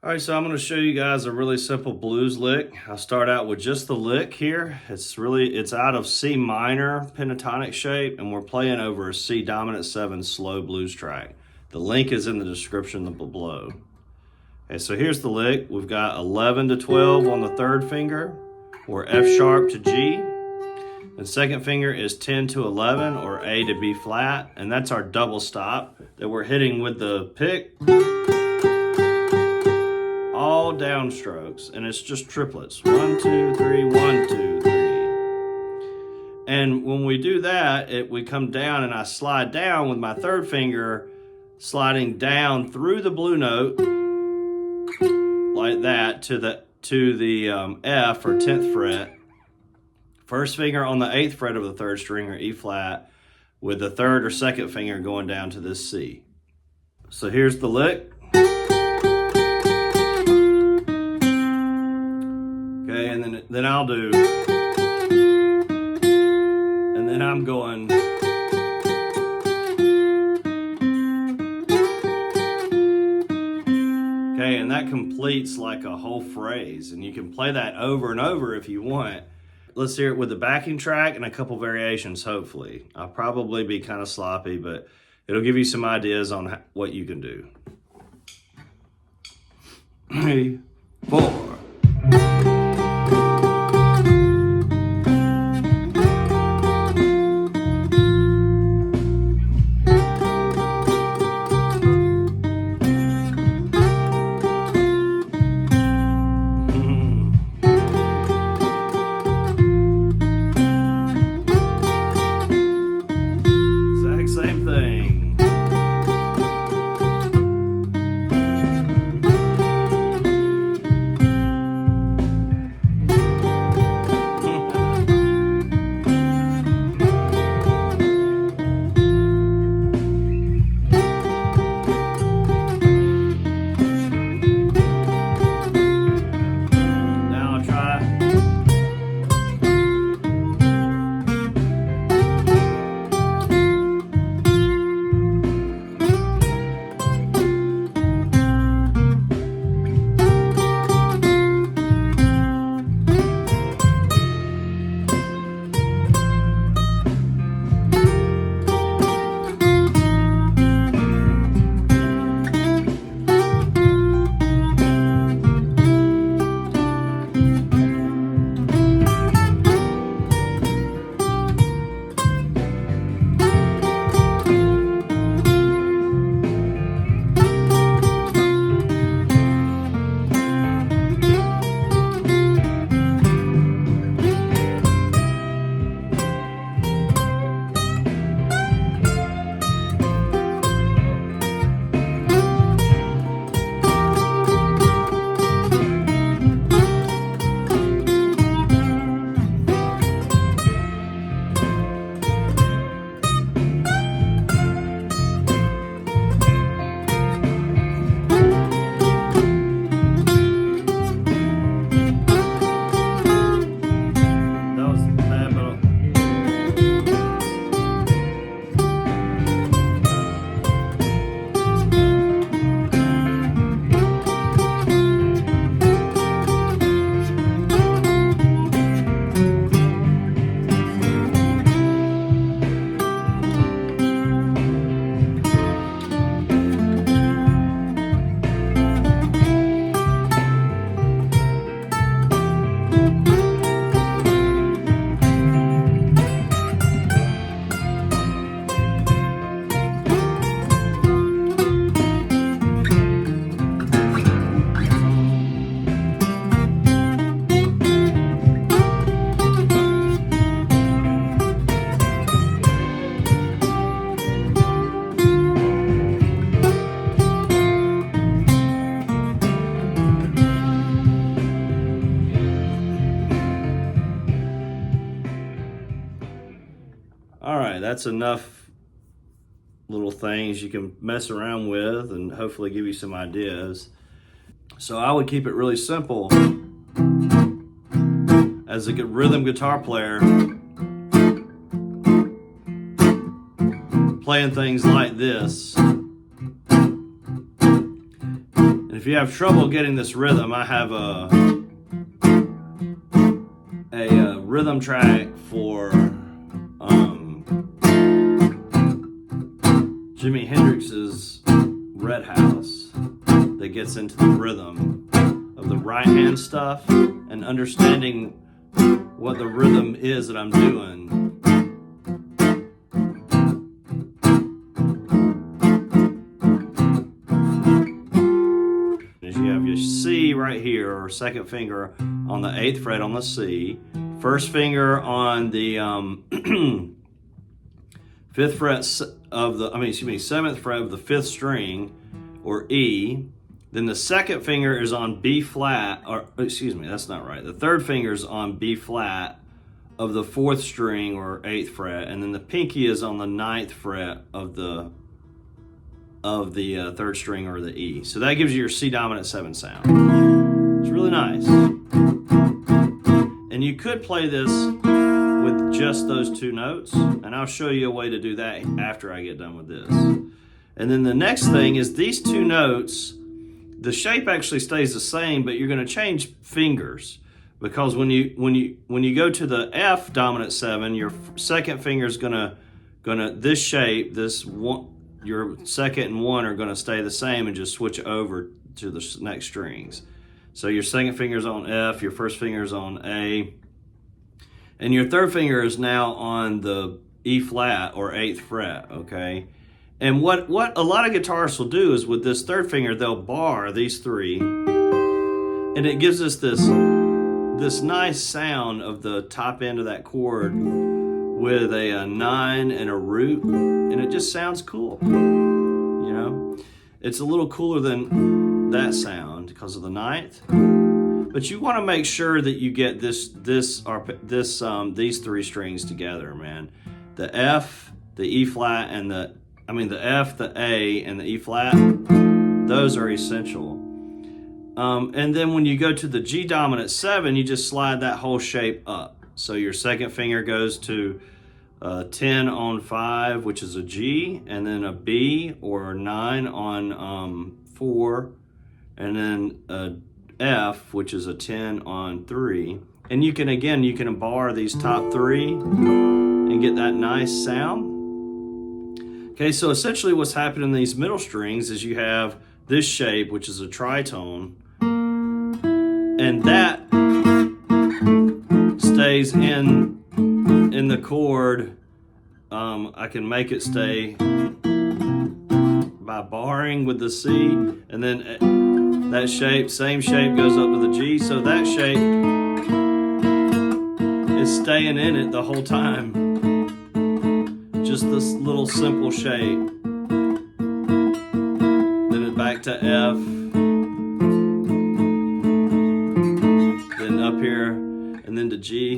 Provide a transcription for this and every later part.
All right, so I'm going to show you guys a really simple blues lick. I'll start out with just the lick here. It's out of C minor pentatonic shape, and we're playing over a C dominant 7 slow blues track. The link is in the description below. Okay, so here's the lick. We've got 11 to 12 on the third finger, or F sharp to G. The second finger is 10 to 11, or A to B flat, and that's our double stop that we're hitting with the pick. All downstrokes, and it's just triplets. 1, 2, 3, 1, 2, 3. And when we do that, we come down and I slide down with my third finger, sliding down through the blue note like that to the F or 10th fret. First finger on the 8th fret of the third string or E flat, with the third or second finger going down to this C. So here's the lick. Okay, and then I'll do, and then I'm going, okay, and that completes like a whole phrase, and you can play that over and over if you want. Let's hear it with the backing track and a couple variations, hopefully. I'll probably be kind of sloppy, but it'll give you some ideas on what you can do. 3, 4. Same thing. Now I'll try. All right, that's enough little things you can mess around with and hopefully give you some ideas. So I would keep it really simple. As a good rhythm guitar player, playing things like this. And if you have trouble getting this rhythm, I have a rhythm track for Jimi Hendrix's Red House that gets into the rhythm of the right hand stuff and understanding what the rhythm is that I'm doing. As you have your C right here, or second finger on the 8th fret on the C, first finger on the 5th fret of the, 7th fret of the 5th string, or E. Then the second finger is on B flat, or excuse me, that's not right. The third finger is on B flat of the 4th string, or 8th fret, and then the pinky is on the 9th fret of the 3rd string, or the E. So that gives you your C dominant 7 sound. It's really nice. And you could play this with just those 2 notes, and I'll show you a way to do that after I get done with this. And then the next thing is these 2 notes, the shape actually stays the same, but you're going to change fingers, because when you go to the F dominant 7, your second finger is gonna this shape, this one, your second and 1 are gonna stay the same and just switch over to the next strings. So your second finger's on F, your first finger's on A, and your third finger is now on the E flat, or 8th fret, okay? And what a lot of guitarists will do is with this third finger, they'll bar these 3, and it gives us this nice sound of the top end of that chord with a 9 and a root, and it just sounds cool. You know, it's a little cooler than that sound because of the 9th. But you want to make sure that you get these 3 strings together, man. The F, the E flat, and the F, the A, and the E flat, those are essential. And then when you go to the G dominant 7, you just slide that whole shape up. So your second finger goes to 10 on 5, which is a G, and then a B, or 9 on 4, and then a F, which is a 10 on 3. And you can bar these top 3 and get that nice sound. Okay, so essentially what's happening in these middle strings is you have this shape, which is a tritone, and that stays in the chord. I can make it stay by barring with the C, and then that shape, same shape, goes up to the G, so that shape is staying in it the whole time. Just this little simple shape. Then it's back to F. Then up here, and then to G.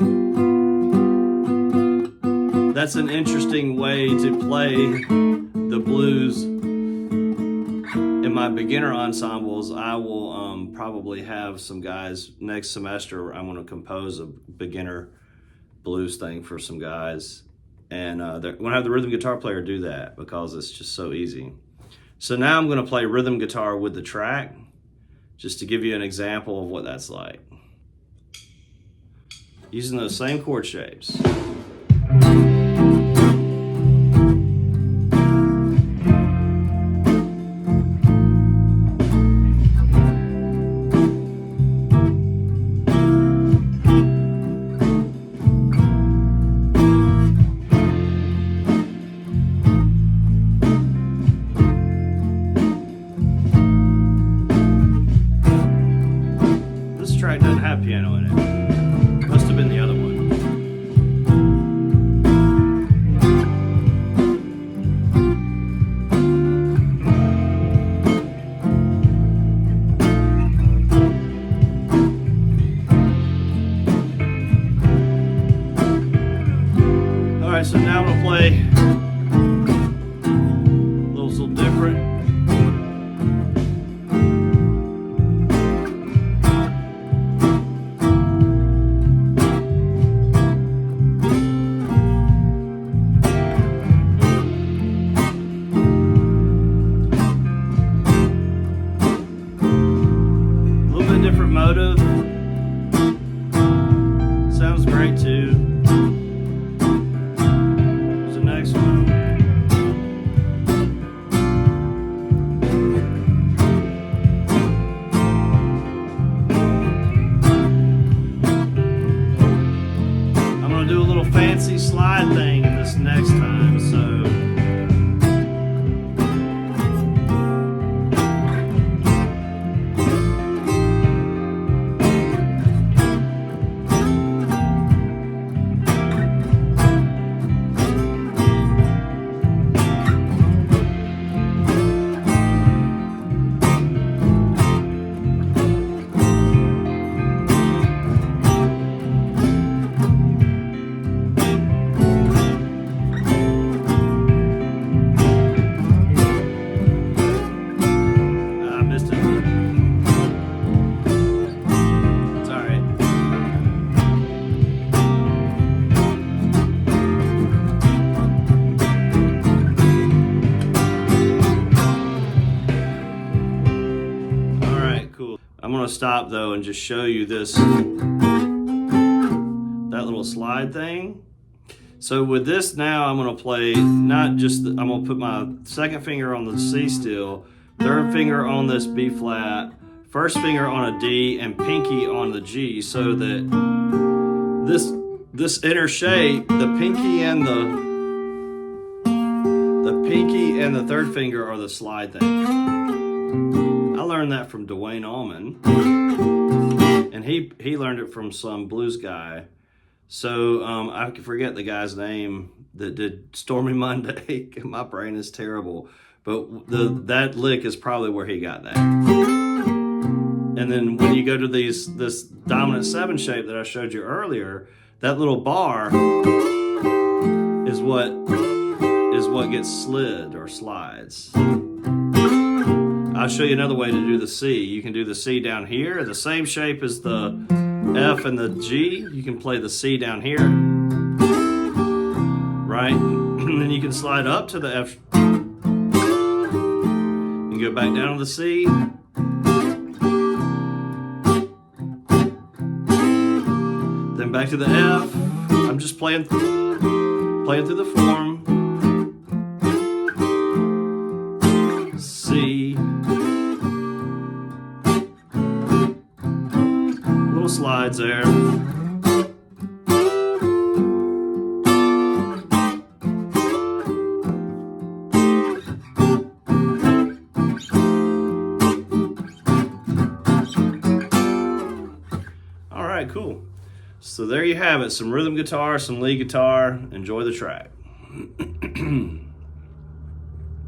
That's an interesting way to play the blues. In my beginner ensembles, I will probably have some guys next semester. I'm going to compose a beginner blues thing for some guys. And I'm going to have the rhythm guitar player do that because it's just so easy. So now I'm going to play rhythm guitar with the track, just to give you an example of what that's like. Using those same chord shapes. Track doesn't have piano in it. Must have been the other one. All right, so now I'm gonna play a little different. different motive. Sounds great too. Here's the next one. I'm gonna do a little fancy slide thing this next time, so. I'm gonna stop though and just show you this, that little slide thing. So with this now, I'm gonna play not just, I'm gonna put my second finger on the C steel, third finger on this B flat, first finger on a D, and pinky on the G, so that this inner shape, the pinky and the third finger are the slide thing. I learned that from Dwayne Allman, and he learned it from some blues guy. So I forget the guy's name that did Stormy Monday. My brain is terrible, but that lick is probably where he got that. And then when you go to this dominant 7 shape that I showed you earlier, that little bar is what gets slid or slides. I'll show you another way to do the C. You can do the C down here, the same shape as the F and the G. You can play the C down here, right? And then you can slide up to the F and go back down to the C. Then back to the F. I'm just playing through the form. C. Little slides there. All right, cool. So there you have it, some rhythm guitar, some lead guitar. Enjoy the track.